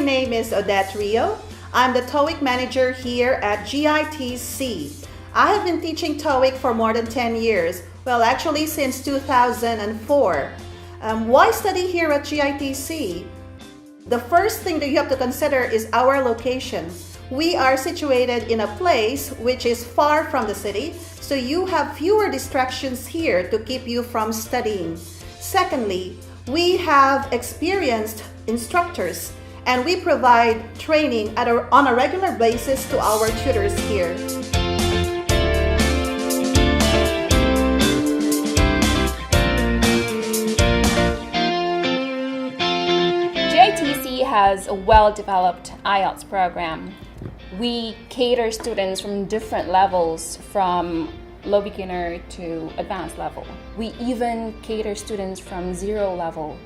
name is Odette Rio. I'm the TOEIC manager here at GITC. I have been teaching TOEIC for more than 10 years. Well, actually since 2004. Why study here at GITC? The first thing that you have to consider is our location. We are situated in a place which is far from the city, so you have fewer distractions here to keep you from studying. Secondly, we have experienced instructors and we provide training on a regular basis to our tutors here. GITC has a well-developed IELTS program. We cater students from different levels, from low beginner to advanced level. We even cater students from 0 level.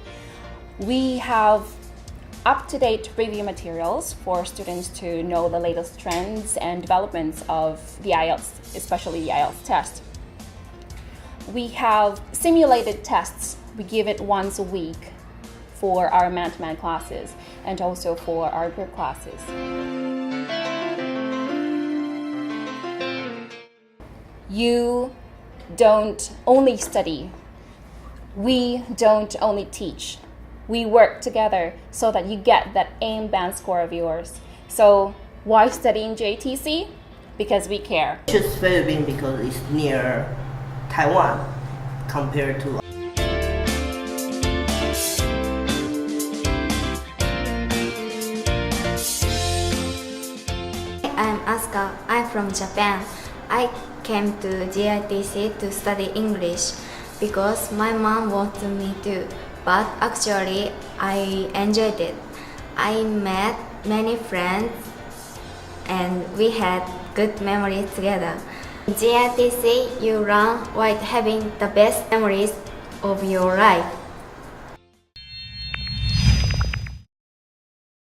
We have up-to-date review materials for students to know the latest trends and developments of the IELTS, especially the IELTS test. We have simulated tests. We give it once a week for our man-to-man classes and also for our group classes. You don't only study. We don't only teach. We work together so that you get that AIM band score of yours. So why study in GITC? Because we care. I choose Philippines because it's near Taiwan compared to I'm Asuka. I'm from Japan. I came to GITC to study English because my mom wanted me to, but actually I enjoyed it. I met many friends and we had good memories together. In GITC, you learn while having the best memories of your life.